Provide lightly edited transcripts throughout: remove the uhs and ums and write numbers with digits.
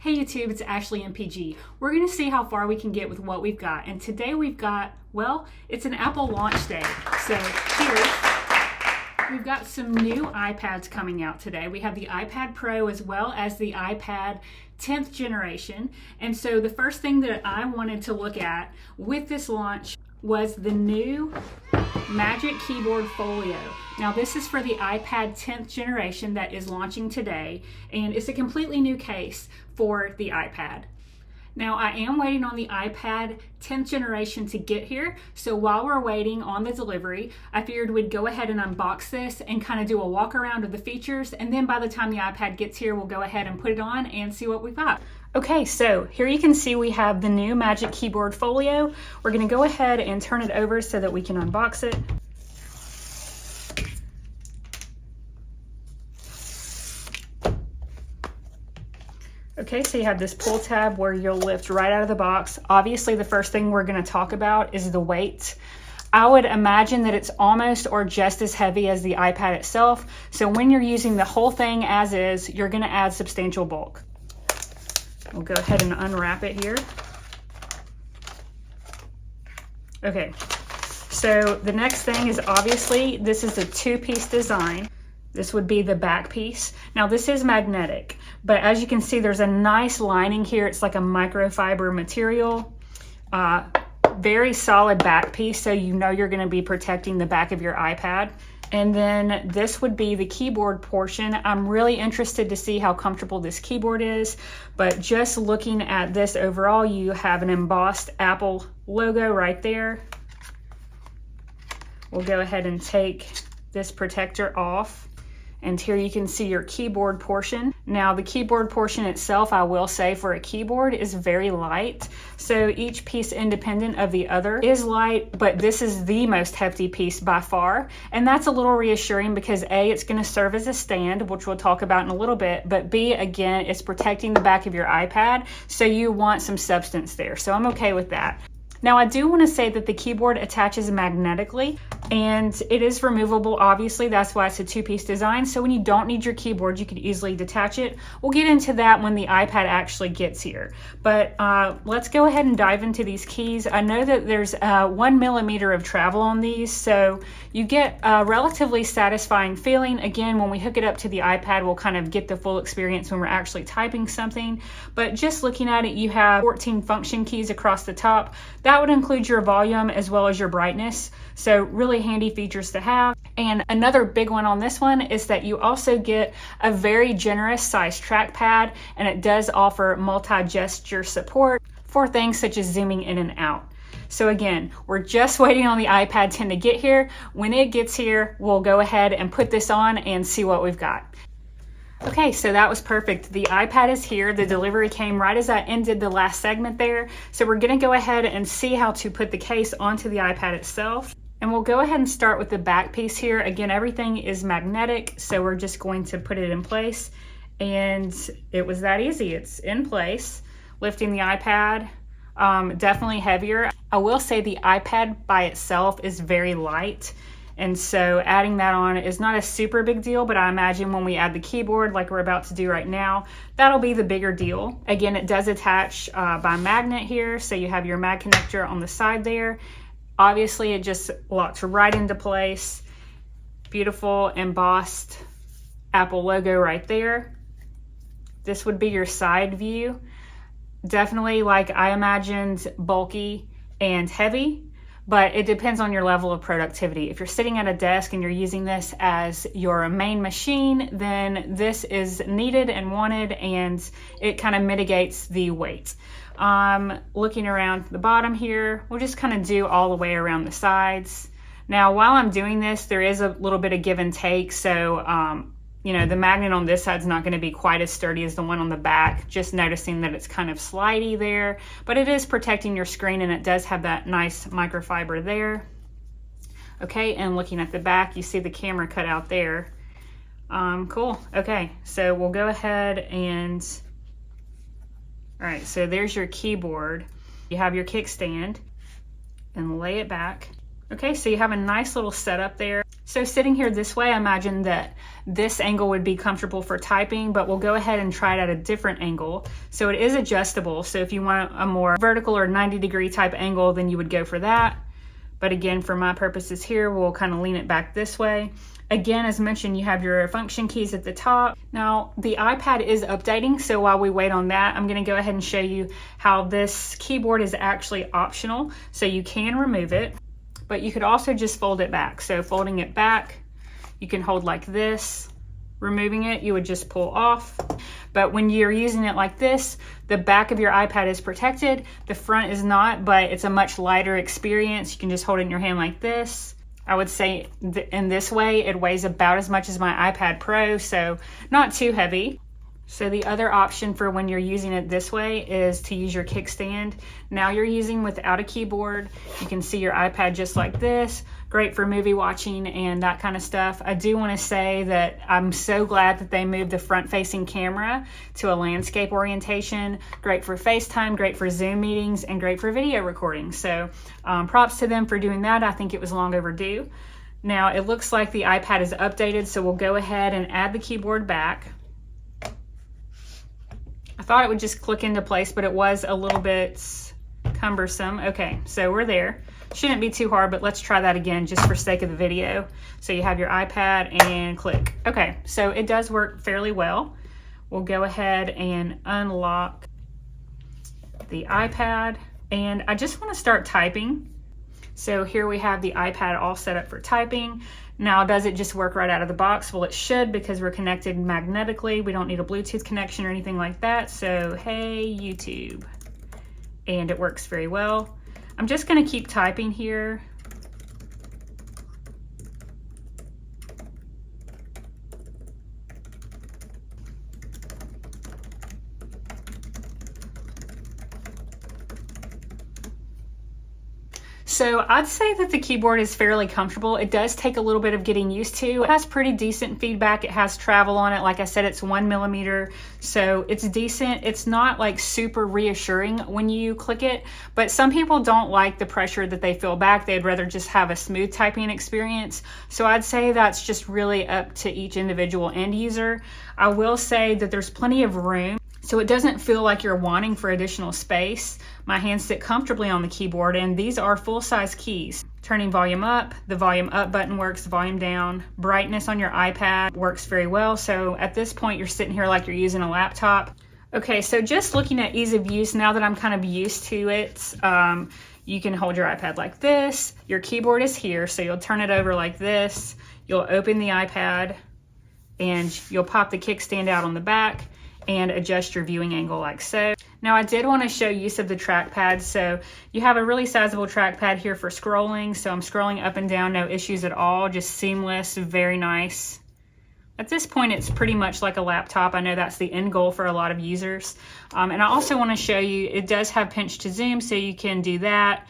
Hey YouTube, it's Ashley MPG. We're going to see how far we can get with what we've got. And today we've got, well, it's an Apple launch day. So here, we've got some new iPads coming out today. We have the iPad Pro as well as the iPad 10th generation. And so the first thing that I wanted to look at with this launch was the new Magic Keyboard Folio. Now this is for the iPad 10th generation that is launching today, and it's a completely new case for the iPad. Now I am waiting on the iPad 10th generation to get here, so while we're waiting on the delivery, I figured we'd go ahead and unbox this and kind of do a walk around of the features, and then by the time the iPad gets here, we'll go ahead and put it on and see what we've got. Okay, so here you can see we have the new Magic Keyboard Folio. We're gonna go ahead and turn it over so that we can unbox it. Okay, so you have this pull tab where you'll lift right out of the box. Obviously, the first thing we're gonna talk about is the weight. I would imagine that it's almost or just as heavy as the iPad itself. So when you're using the whole thing as is, you're gonna add substantial bulk. We'll go ahead and unwrap it here. Okay, so the next thing is obviously this is a two-piece design. This would be the back piece. Now this is magnetic, but as you can see, there's a nice lining here. It's like a microfiber material. Very solid back piece, so you know you're gonna be protecting the back of your iPad. And then this would be the keyboard portion. I'm really interested to see how comfortable this keyboard is, but just looking at this overall, you have an embossed Apple logo right there. We'll go ahead and take this protector off. And here you can see your keyboard portion. Now the keyboard portion itself, I will say for a keyboard, is very light. So each piece independent of the other is light, but this is the most hefty piece by far. And that's a little reassuring because A, it's gonna serve as a stand, which we'll talk about in a little bit, but B, again, it's protecting the back of your iPad. So you want some substance there. So I'm okay with that. Now I do want to say that the keyboard attaches magnetically and it is removable, obviously. That's why it's a two-piece design. So when you don't need your keyboard, you can easily detach it. We'll get into that when the iPad actually gets here. But let's go ahead and dive into these keys. I know that there's 1 millimeter of travel on these, so you get a relatively satisfying feeling. Again, when we hook it up to the iPad, we'll kind of get the full experience when we're actually typing something. But just looking at it, you have 14 function keys across the top. That would include your volume as well as your brightness. So really handy features to have. And another big one on this one is that you also get a very generous size trackpad, and it does offer multi-gesture support for things such as zooming in and out. So again, we're just waiting on the iPad 10 to get here. When it gets here, we'll go ahead and put this on and see what we've got. Okay, so that was perfect. The iPad is here. The delivery came right as I ended the last segment there. So we're gonna go ahead and see how to put the case onto the iPad itself. And we'll go ahead and start with the back piece here. Again, everything is magnetic, so we're just going to put it in place. And it was that easy. It's in place. Lifting the iPad, definitely heavier. I will say the iPad by itself is very light. And so adding that on is not a super big deal, but I imagine when we add the keyboard like we're about to do right now, that'll be the bigger deal. Again, it does attach by magnet here. So you have your mag connector on the side there. Obviously it just locks right into place. Beautiful embossed Apple logo right there. This would be your side view. Definitely, like I imagined, bulky and heavy. But it depends on your level of productivity. If you're sitting at a desk and you're using this as your main machine, then this is needed and wanted, and it kind of mitigates the weight. Looking around the bottom here, we'll just kind of do all the way around the sides. Now, while I'm doing this, there is a little bit of give and take. So, you know, the magnet on this side is not going to be quite as sturdy as the one on the back. Just noticing that it's kind of slidey there, but it is protecting your screen, and it does have that nice microfiber there. Okay, and looking at the back, you see the camera cut out there. Cool. Okay, so we'll go ahead and, all right, so there's your keyboard. You have your kickstand and lay it back. Okay, so you have a nice little setup there. So sitting here this way, I imagine that this angle would be comfortable for typing, but we'll go ahead and try it at a different angle. So it is adjustable. So if you want a more vertical or 90-degree type angle, then you would go for that. But again, for my purposes here, we'll kind of lean it back this way. Again, as mentioned, you have your function keys at the top. Now, the iPad is updating, so while we wait on that, I'm going to go ahead and show you how this keyboard is actually optional. So you can remove it, but you could also just fold it back. So folding it back, you can hold like this. Removing it, you would just pull off. But when you're using it like this, the back of your iPad is protected, the front is not, but it's a much lighter experience. You can just hold it in your hand like this. I would say in this way, it weighs about as much as my iPad Pro, so not too heavy. So the other option for when you're using it this way is to use your kickstand. Now you're using without a keyboard. You can see your iPad just like this. Great for movie watching and that kind of stuff. I do want to say that I'm so glad that they moved the front-facing camera to a landscape orientation. Great for FaceTime, great for Zoom meetings, and great for video recording. So props to them for doing that. I think it was long overdue. Now it looks like the iPad is updated, so we'll go ahead and add the keyboard back. I thought it would just click into place, but it was a little bit cumbersome. Okay, so we're there. Shouldn't be too hard, but let's try that again just for sake of the video. So you have your iPad and click. Okay, so it does work fairly well. We'll go ahead and unlock the iPad, and I just want to start typing. So here we have the iPad all set up for typing. Now, does it just work right out of the box? Well, it should, because we're connected magnetically. We don't need a Bluetooth connection or anything like that. So, hey, YouTube. And it works very well. I'm just going to keep typing here. So I'd say that the keyboard is fairly comfortable. It does take a little bit of getting used to. It has pretty decent feedback. It has travel on it. Like I said, it's 1mm, so it's decent. It's not like super reassuring when you click it, but some people don't like the pressure that they feel back. They'd rather just have a smooth typing experience. So I'd say that's just really up to each individual end user. I will say that there's plenty of room, so it doesn't feel like you're wanting for additional space. My hands sit comfortably on the keyboard, and these are full-size keys. Turning volume up, the volume up button works, volume down. Brightness on your iPad works very well. So at this point, you're sitting here like you're using a laptop. Okay, so just looking at ease of use, now that I'm kind of used to it, you can hold your iPad like this. Your keyboard is here, so you'll turn it over like this. You'll open the iPad, and you'll pop the kickstand out on the back and adjust your viewing angle like so. Now I did want to show use of the trackpad. So you have a really sizable trackpad here for scrolling. So I'm scrolling up and down, no issues at all, just seamless, very nice. At this point, it's pretty much like a laptop. I know that's the end goal for a lot of users. And I also want to show you, it does have pinch to zoom, so you can do that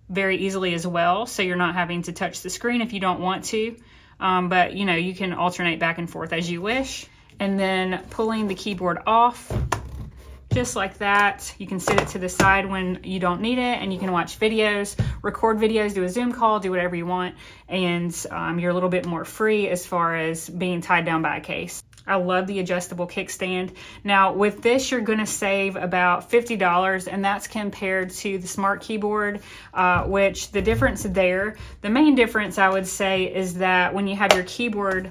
very easily as well. So you're not having to touch the screen if you don't want to. But you know, you can alternate back and forth as you wish. And then pulling the keyboard off, just like that. You can sit it to the side when you don't need it, and you can watch videos, record videos, do a Zoom call, do whatever you want, and you're a little bit more free as far as being tied down by a case. I love the adjustable kickstand. Now with this, you're gonna save about $50, and that's compared to the smart keyboard, which the difference there, the main difference I would say is that when you have your keyboard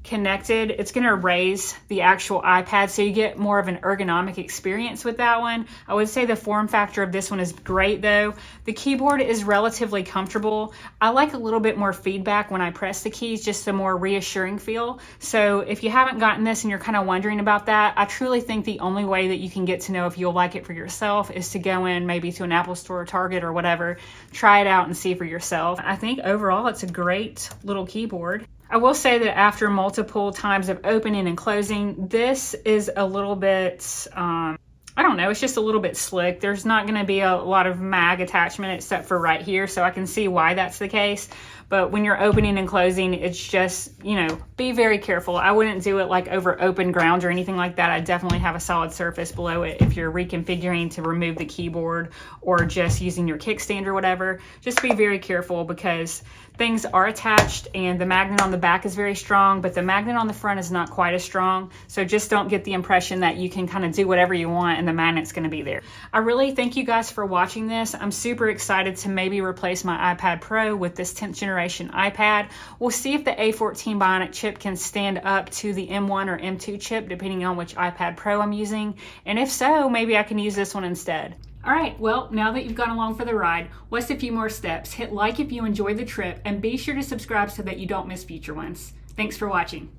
connected, it's going to raise the actual iPad, so you get more of an ergonomic experience with that one. I would say the form factor of this one is great though. The keyboard is relatively comfortable. I like a little bit more feedback when I press the keys, just a more reassuring feel. So if you haven't gotten this and you're kind of wondering about that, I truly think the only way that you can get to know if you'll like it for yourself is to go in maybe to an Apple store or Target or whatever, try it out and see for yourself. I think overall it's a great little keyboard. I will say that after multiple times of opening and closing, this is a little bit, I I don't know, it's just a little bit slick. There's not going to be a lot of mag attachment except for right here, so I can see why that's the case. But when you're opening and closing, it's just, you know, be very careful. I wouldn't do it like over open ground or anything like that. I definitely have a solid surface below it if you're reconfiguring to remove the keyboard or just using your kickstand or whatever. Just be very careful because things are attached and the magnet on the back is very strong, but the magnet on the front is not quite as strong. So just don't get the impression that you can kind of do whatever you want and the magnet's going to be there. I really thank you guys for watching this. I'm super excited to maybe replace my iPad Pro with this 10th generation iPad. We'll see if the A14 Bionic chip can stand up to the M1 or M2 chip, depending on which iPad Pro I'm using. And if so, maybe I can use this one instead. All right, well, now that you've gone along for the ride, what's a few more steps? Hit like if you enjoyed the trip and be sure to subscribe so that you don't miss future ones. Thanks for watching.